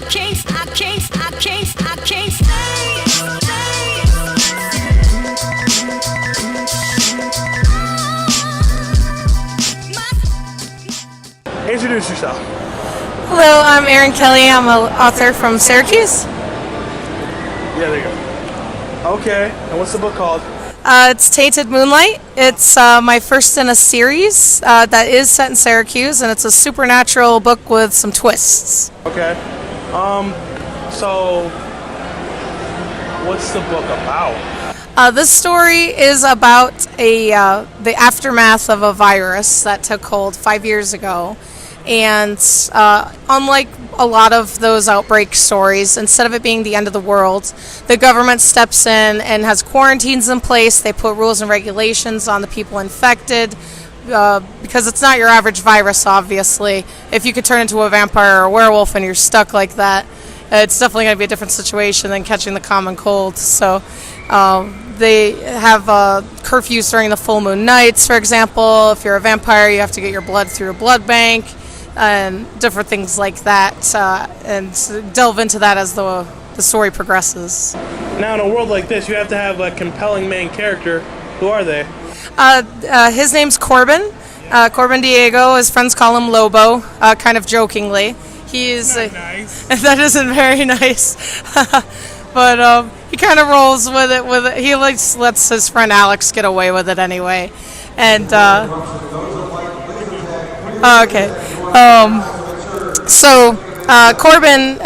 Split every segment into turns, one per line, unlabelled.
can't stay.
Introduce yourself.
Hello, I'm Erin Kelly. I'm an author from Syracuse.
Yeah, there you go. Okay, and what's the book called?
It's Tainted Moonlight. It's my first in a series that is set in Syracuse, and it's a supernatural book with some twists.
Okay. So what's the book about?
This story is about the aftermath of a virus that took hold 5 years ago. And unlike a lot of those outbreak stories, instead of it being the end of the world, the government steps in and has quarantines in place. They put rules and regulations on the people infected because it's not your average virus, obviously. If you could turn into a vampire or a werewolf and you're stuck like that, it's definitely going to be a different situation than catching the common cold. So they have curfews during the full moon nights, for example. If you're a vampire, you have to get your blood through a blood bank and different things like that, and delve into that as the story progresses.
Now, in a world like this, you have to have a compelling main character. Who are they?
His name's Corbin. Corbin Diego. His friends call him Lobo, kind of jokingly. He's
nice.
That isn't very nice. But he kind of rolls with it. He lets his friend Alex get away with it anyway. And okay. So Corbin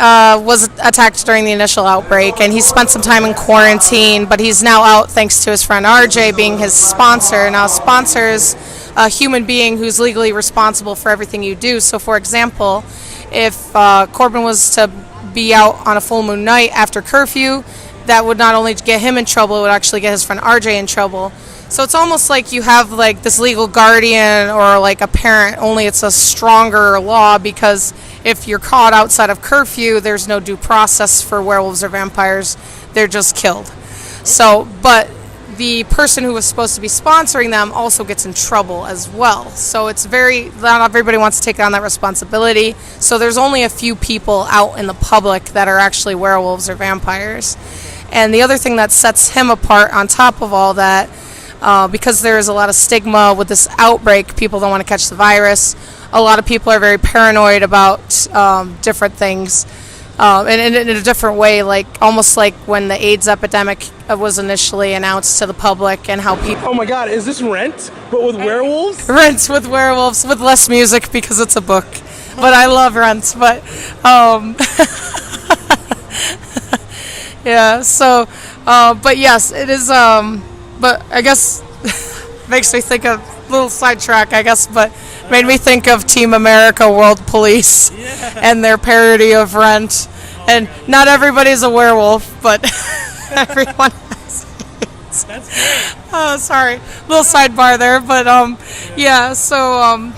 was attacked during the initial outbreak, and he spent some time in quarantine, but he's now out thanks to his friend RJ being his sponsor. Now, a sponsor is a human being who's legally responsible for everything you do. So, for example, if Corbin was to be out on a full moon night after curfew, that would not only get him in trouble, it would actually get his friend RJ in trouble. So it's almost like you have like this legal guardian or like a parent, only it's a stronger law, because if you're caught outside of curfew, there's no due process for werewolves or vampires. They're just killed. So, but the person who was supposed to be sponsoring them also gets in trouble as well. So it's not everybody wants to take on that responsibility. So there's only a few people out in the public that are actually werewolves or vampires. And the other thing that sets him apart on top of all that, because there is a lot of stigma with this outbreak, people don't want to catch the virus. A lot of people are very paranoid about different things. And in a different way, like almost like when the AIDS epidemic was initially announced to the public, and how people...
Oh my god, is this Rent, but with werewolves?
Rent with werewolves, with less music because it's a book. But I love Rent, but... yeah, so... but yes, it is... but I guess... makes me think of... little sidetrack, I guess, but made me think of Team America World Police and their parody of Rent. And not everybody's a werewolf, but everyone has AIDS.
That's great.
Oh, sorry. Little sidebar there, but yeah, so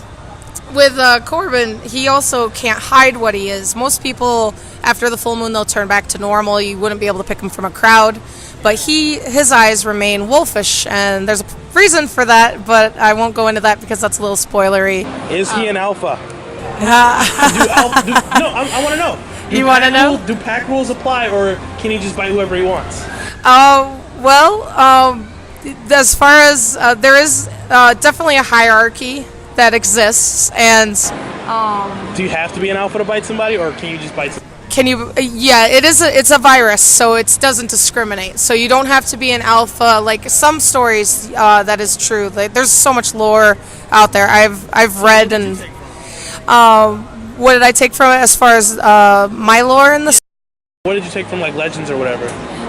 with Corbin, he also can't hide what he is. Most people, after the full moon, they'll turn back to normal. You wouldn't be able to pick him from a crowd. But his eyes remain wolfish, and there's a reason for that, but I won't go into that because that's a little spoilery.
Is he an alpha?
No,
I want to know.
You want to know?
Do pack rules apply, or can he just bite whoever he wants?
As far as there is definitely a hierarchy that exists, and
do you have to be an alpha to bite somebody, or can you just bite somebody?
Yeah, it's a virus, so it doesn't discriminate. So you don't have to be an alpha. Like some stories, that is true. There's so much lore out there. I've read, and what did I take from it as far as my lore in the?
What did you take from like legends or whatever?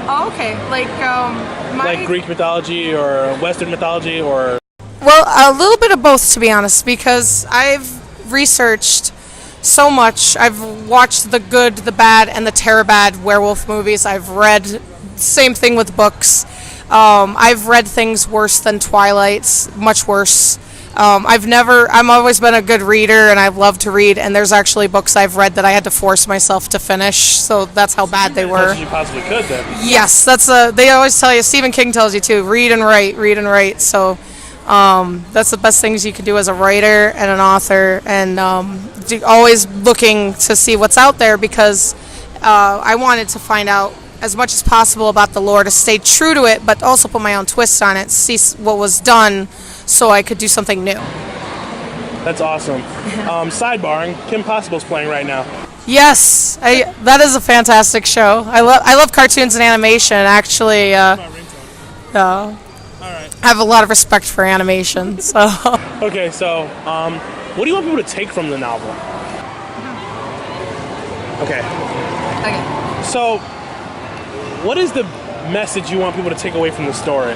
Oh, okay.
Like Greek mythology or Western mythology, or?
Well, a little bit of both, to be honest, because I've researched so much. I've watched the good, the bad, and the terror-bad werewolf movies. I've read, same thing with books. I've read things worse than Twilight's, much worse. I've always been a good reader, and I love to read, and there's actually books I've read that I had to force myself to finish, so that's how bad they were.
As you possibly could, then.
Yes, they always tell you, Stephen King tells you too, read and write, so that's the best things you can do as a writer and an author, and always looking to see what's out there, because I wanted to find out as much as possible about the lore, to stay true to it, but also put my own twist on it, see what was done, so I could do something new.
That's awesome. Sidebarring, Kim Possible's playing right now.
Yes, that is a fantastic show. I love cartoons and animation. Actually, I have a lot of respect for animation. So.
Okay, so what do you want people to take from the novel? Okay. So, what is the message you want people to take away from the story?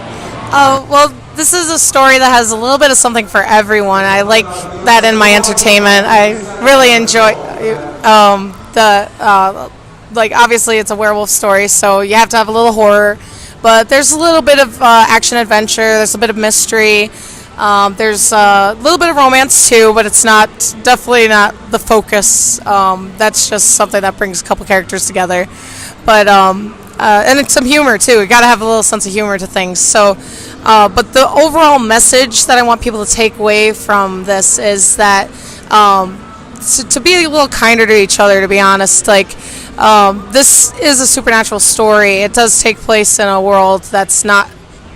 Well, this is a story that has a little bit of something for everyone. I like that in my entertainment. I really enjoy obviously it's a werewolf story, so you have to have a little horror, but there's a little bit of action adventure, there's a bit of mystery, there's a little bit of romance too, but it's definitely not the focus. That's just something that brings a couple characters together. But and it's some humor too. You gotta have a little sense of humor to things. So, but the overall message that I want people to take away from this is that to be a little kinder to each other. To be honest, this is a supernatural story. It does take place in a world that's not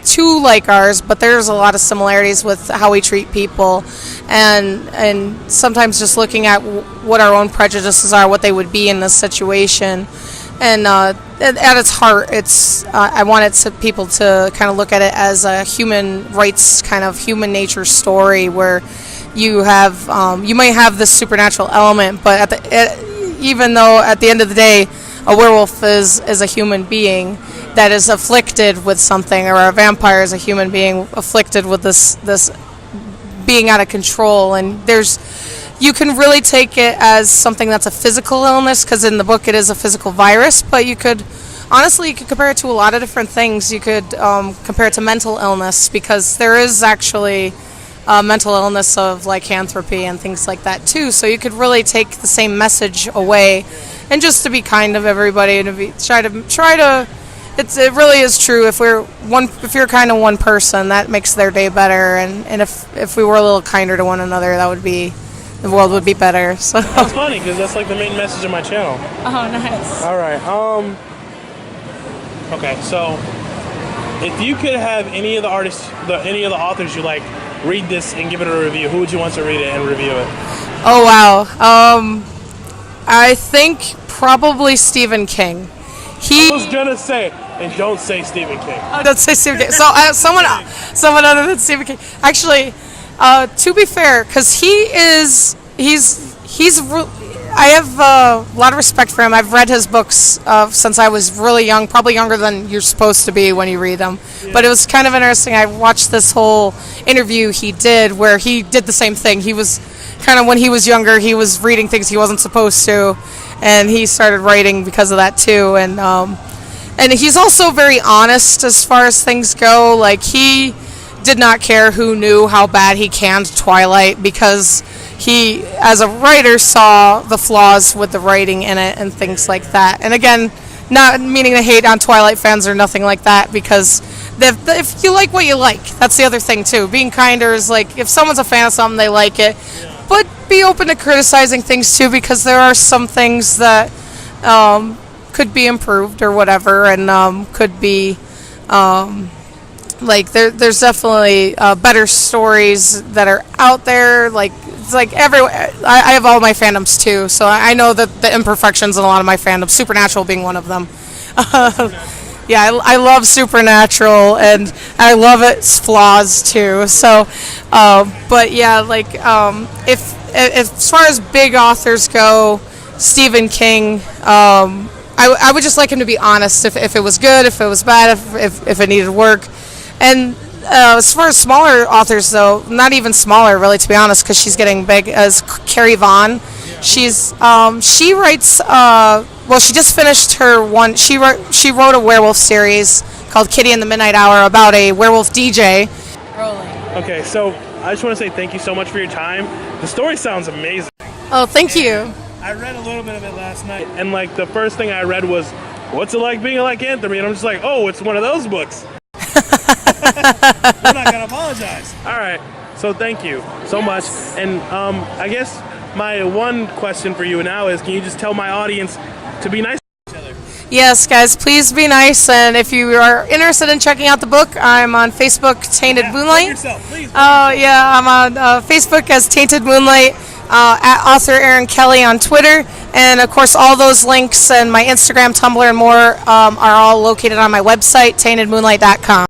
too like ours, but there's a lot of similarities with how we treat people, and sometimes just looking at what our own prejudices are, what they would be in this situation. And at its heart, I wanted people to kind of look at it as a human rights, kind of human nature story, where you might have this supernatural element, but even though at the end of the day, a werewolf is a human being that is afflicted with something, or a vampire is a human being afflicted with this being out of control, and you can really take it as something that's a physical illness, because in the book it is a physical virus, but you could compare it to a lot of different things. You could compare it to mental illness, because there is actually mental illness of lycanthropy and things like that too, so you could really take the same message away, and just to be kind of everybody, and to try to it really is true. If you're kind of one person, that makes their day better, and if we were a little kinder to one another, the world would be better. So
that's funny, because that's the main message of my channel.
Oh, nice.
All right. Okay, so if you could have any of the authors you like read this and give it a review, who would you want to read it and review it?
Oh wow. I think probably Stephen King.
I was gonna say, and don't say Stephen King.
Oh, don't say Stephen King. So someone other than Stephen King. Actually, to be fair, because I have a lot of respect for him. I've read his books since I was really young, probably younger than you're supposed to be when you read them. Yeah. But it was kind of interesting. I watched this whole interview he did where he did the same thing. He was kind of, when he was younger, he was reading things he wasn't supposed to, and he started writing because of that too. And he's also very honest as far as things go. He did not care who knew how bad he canned Twilight, because he, as a writer, saw the flaws with the writing in it and things like that. And again, not meaning to hate on Twilight fans or nothing like that, because if you like what you like, that's the other thing too. Being kinder is if someone's a fan of something, they like it. Yeah. But be open to criticizing things too, because there are some things that could be improved or whatever, and could be there's definitely better stories that are out there. Everywhere. I have all my fandoms too, so I know that the imperfections in a lot of my fandoms, Supernatural being one of them. Yeah, I love Supernatural, and I love its flaws too. So, but yeah, if as far as big authors go, Stephen King. I would just like him to be honest. If it was good, if it was bad, if it needed work, and. As far as smaller authors, though, not even smaller, really, to be honest, because she's getting big, as Carrie Vaughn. She writes. She just finished her one. She wrote a werewolf series called Kitty and the Midnight Hour about a werewolf DJ.
Okay, so I just want to say thank you so much for your time. The story sounds amazing.
Oh, thank you.
I read a little bit of it last night, and the first thing I read was, "What's it like being a lycanthropy?" And I'm just like, "Oh, it's one of those books." We're not gonna apologize. All right, so thank you so much. And I guess my one question for you now is, can you just tell my audience to be nice
Yes, guys, please be nice. And if you are interested in checking out the book, I'm on Facebook, Tainted Moonlight.
Yourself, please.
Oh, yeah, I'm on Facebook as Tainted Moonlight, at author Erin Kelly on Twitter. And, of course, all those links and my Instagram, Tumblr, and more are all located on my website, taintedmoonlight.com.